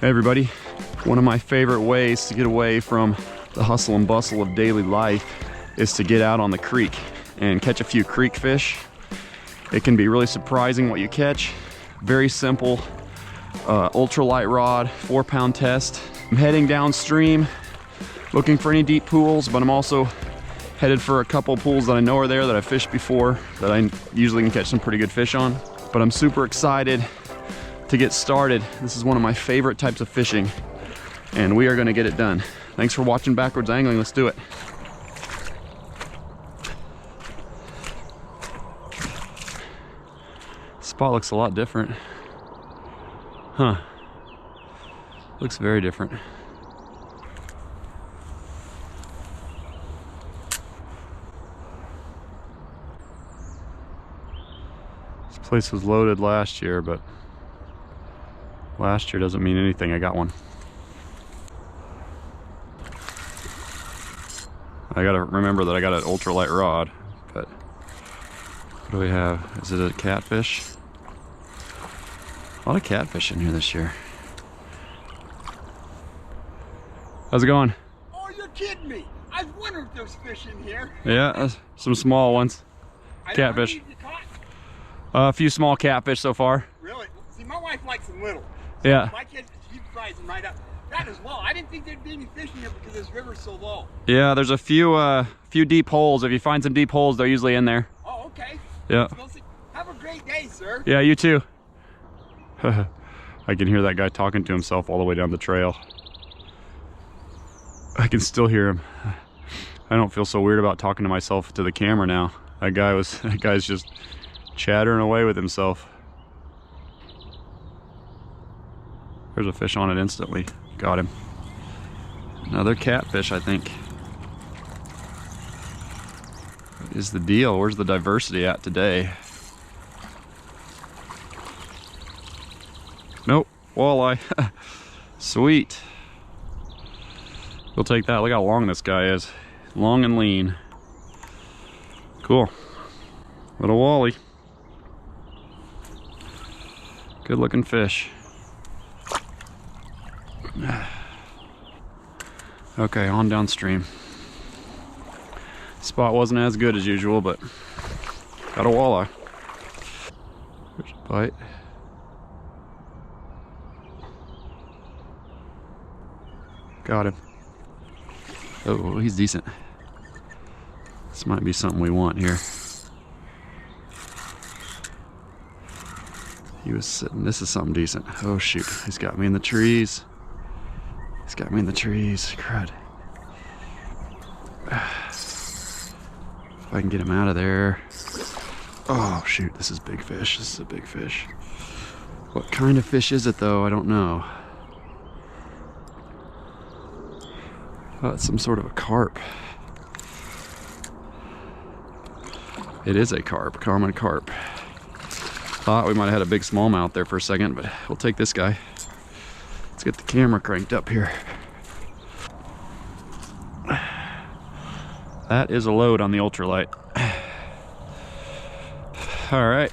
Hey everybody, one of my favorite ways to get away from the hustle and bustle of daily life is to get out on the creek and catch a few creek fish. It can be really surprising what you catch. Very simple, ultralight rod, 4-pound test. I'm heading downstream looking for any deep pools, but I'm also headed for a couple pools that I know are there that I've fished before that I usually can catch some pretty good fish on. But I'm super excited to get started. This is one of my favorite types of fishing, and we are gonna get it done. Thanks for watching Backwards Angling. Let's do it. Spot looks a lot different. Huh. Looks very different. This place was loaded last year, but last year doesn't mean anything. I got one. I gotta remember that I got an ultralight rod, but what do we have? Is it a catfish? A lot of catfish in here this year. How's it going? Oh, you're kidding me. I was wondering if there was fish in here. Yeah, some small ones. Catfish. A few small catfish so far. Really? See, my wife likes them little. So yeah. my kids, she fries them right up. That is well. I didn't think there'd be any fish in here because this river's so low. Yeah, there's a few deep holes. If you find some deep holes, they're usually in there. Oh, okay. Yeah. Have a great day, sir. Yeah, you too. I can hear that guy talking to himself all the way down the trail. I can still hear him. I don't feel so weird about talking to myself to the camera now. That guy's just chattering away with himself. There's a fish on it instantly. Got him. Another catfish, I think. What is the deal? Where's the diversity at today? Nope, walleye. Sweet. We'll take that. Look how long this guy is. Long and lean. Cool. Little wally. Good looking fish. Okay, on downstream. Spot wasn't as good as usual, but got a walleye. There's a bite. Got him. Oh, he's decent. This might be something we want here. He was sitting. This is something decent. Oh shoot, he's got me in the trees. He's got me in the trees. Crud. If I can get him out of there. Oh shoot, this is big fish. This is a big fish. What kind of fish is it though? I don't know. Oh, it's some sort of a carp. It is a carp, common carp. Thought we might have had a big smallmouth there for a second, but we'll take this guy. Let's get the camera cranked up here. That is a load on the ultralight. All right.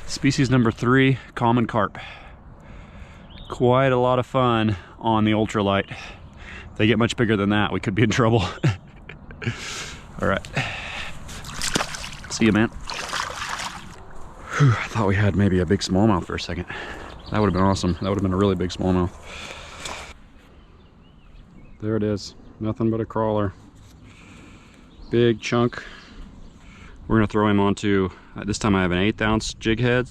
Species number 3, common carp. Quite a lot of fun on the ultralight. If they get much bigger than that, we could be in trouble. All right. See you, man. Whew, I thought we had maybe a big smallmouth for a second. That would have been awesome. That would have been a really big smallmouth. There it is. Nothing but a crawler. Big chunk. We're gonna throw him onto, this time I have an 1/8 ounce jig head.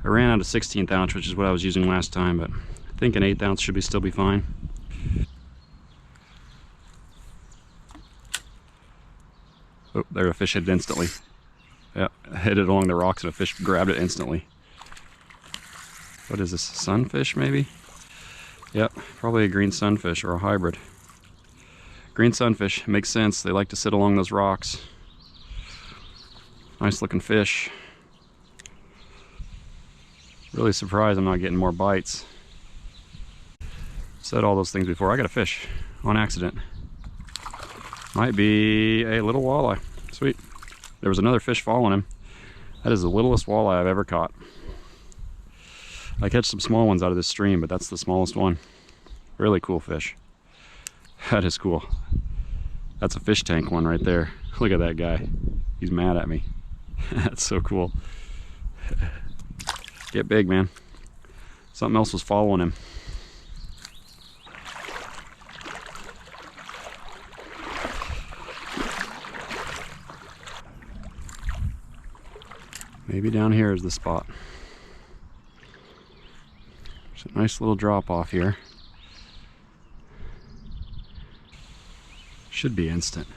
I ran out of 16th ounce, which is what I was using last time, but I think an 1/8 ounce should still be fine. Oh, there, a fish hit it instantly. Yeah, hit it along the rocks and a fish grabbed it instantly. What is this, sunfish maybe? Yep, probably a green sunfish or a hybrid. Green sunfish, makes sense. They like to sit along those rocks. Nice looking fish. Really surprised I'm not getting more bites. Said all those things before. I got a fish on accident. Might be a little walleye. Sweet. There was another fish following him. That is the littlest walleye I've ever caught. I catch some small ones out of this stream, but that's the smallest one. Really cool fish. That is cool. That's a fish tank one right there. Look at that guy. He's mad at me. That's so cool. Get big, man. Something else was following him. Maybe down here is the spot. There's a nice little drop off here. Should be instant.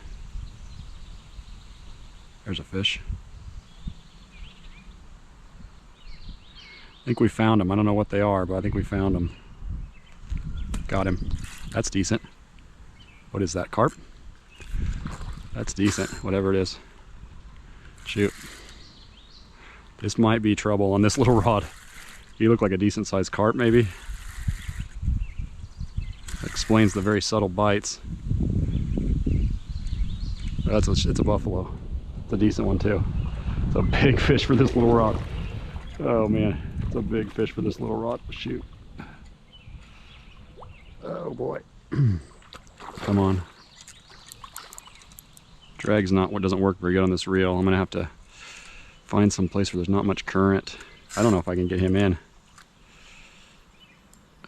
There's a fish. I think we found them. I don't know what they are, but I think we found them. Got him. That's decent. What is that, carp? That's decent, whatever it is. Shoot. This might be trouble on this little rod. You look like a decent sized carp, maybe. That explains the very subtle bites. It's a buffalo. It's a decent one too. It's a big fish for this little rod. Oh man, it's a big fish for this little rod. Shoot. Oh boy. Come on. Drag's not what doesn't work very good on this reel. I'm gonna have to find some place where there's not much current. I don't know if I can get him in.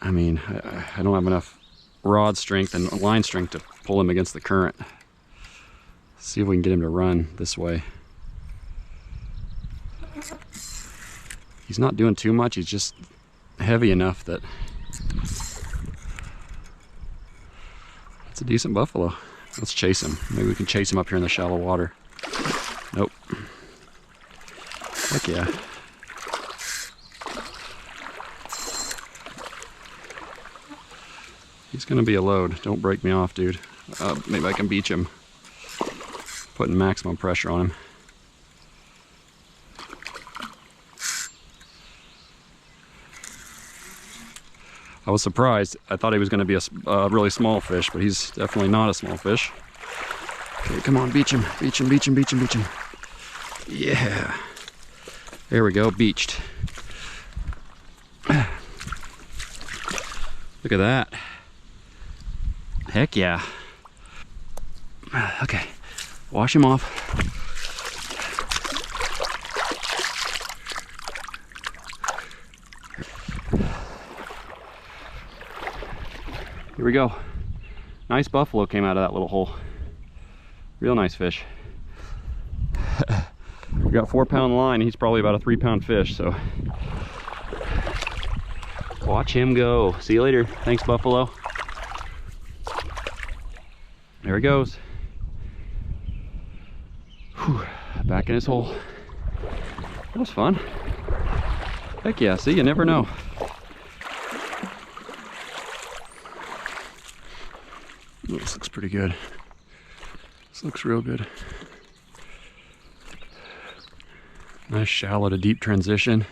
I mean, I don't have enough rod strength and line strength to pull him against the current. See if we can get him to run this way. He's not doing too much. He's just heavy enough that it's a decent buffalo. Let's chase him. Maybe we can chase him up here in the shallow water. Nope. Heck yeah. He's gonna be a load. Don't break me off, dude. Maybe I can beach him. Putting maximum pressure on him. I was surprised. I thought he was going to be a really small fish, but he's definitely not a small fish. Okay, come on, beach him, beach him, beach him, beach him, beach him. Yeah. There we go, beached. Look at that. Heck yeah. Okay, wash him off. Here we go. Nice buffalo came out of that little hole. Real nice fish. We got 4-pound line. He's probably about a 3-pound fish, so watch him go. See you later. Thanks, buffalo. There he goes. Whew. Back in his hole. That was fun. Heck yeah, see, you never know. Ooh, this looks pretty good. This looks real good. Nice shallow to deep transition.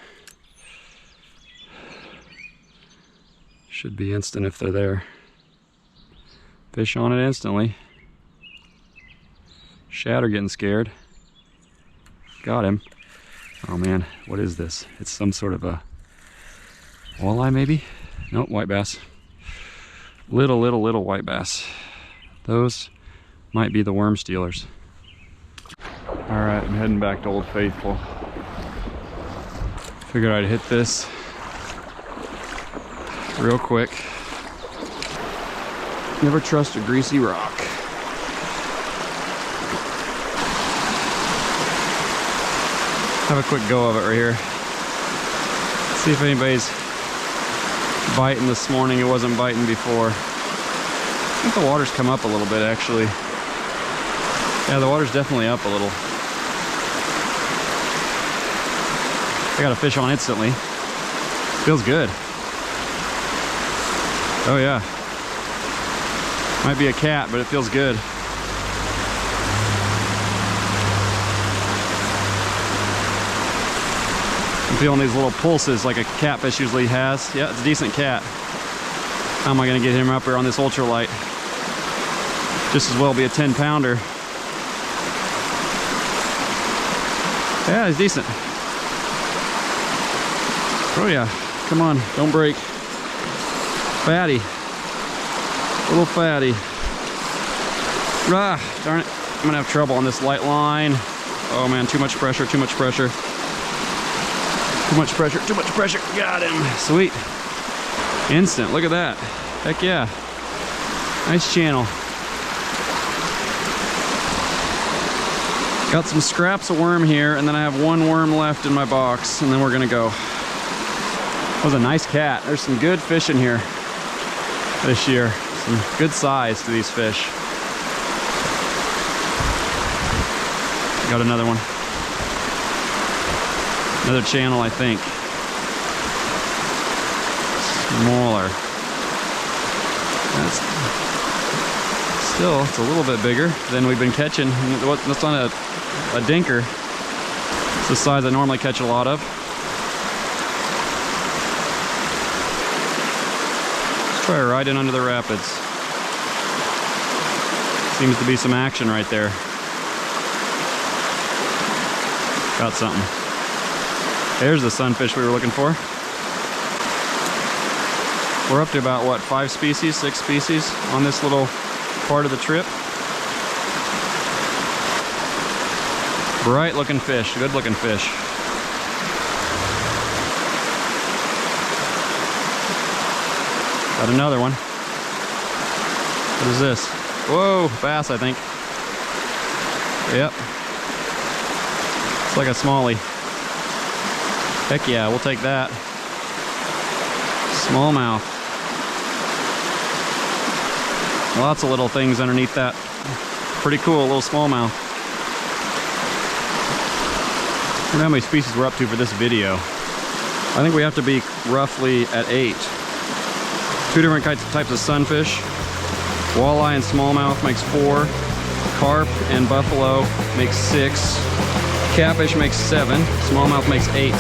Should be instant if they're there. Fish on it instantly. Shad are getting scared. Got him. Oh man, what is this? It's some sort of a walleye maybe? Nope, white bass. Little white bass. Those might be the worm stealers. All right, I'm heading back to Old Faithful. Figured I'd hit this real quick. Never trust a greasy rock. Have a quick go of it right here. See if anybody's biting this morning. It wasn't biting before. I think the water's come up a little bit actually. Yeah, the water's definitely up a little. I got a fish on instantly. Feels good. Oh yeah. Might be a cat, but it feels good. I'm feeling these little pulses like a catfish usually has. Yeah, it's a decent cat. How am I gonna get him up here on this ultralight? Just as well be a 10-pounder. Yeah, he's decent. Oh yeah. Come on, don't break. Fatty. Little fatty. Ah, darn it. I'm gonna have trouble on this light line. Oh man, too much pressure, too much pressure. Too much pressure, too much pressure. Got him. Sweet. Instant, look at that. Heck yeah. Nice channel. Got some scraps of worm here, and then I have one worm left in my box, and then we're gonna go. That was a nice cat. There's some good fish in here this year. Some good size to these fish. Got another one. Another channel, I think. Smaller. That's still, it's a little bit bigger than we've been catching. That's on a dinker. It's the size I normally catch a lot of. Let's try right in under the rapids. Seems to be some action right there. Got something. There's the sunfish we were looking for. We're up to about, what, 5 species, 6 species on this little part of the trip. Bright looking fish, good looking fish. Got another one. What is this? Whoa, bass, I think. Yep. It's like a smallie. Heck yeah, we'll take that. Smallmouth. Lots of little things underneath that. Pretty cool, little smallmouth. I don't know how many species we're up to for this video. I think we have to be roughly at 8. 2 different types of sunfish. Walleye and smallmouth makes 4. Carp and buffalo makes 6. Catfish makes 7. Smallmouth makes 8.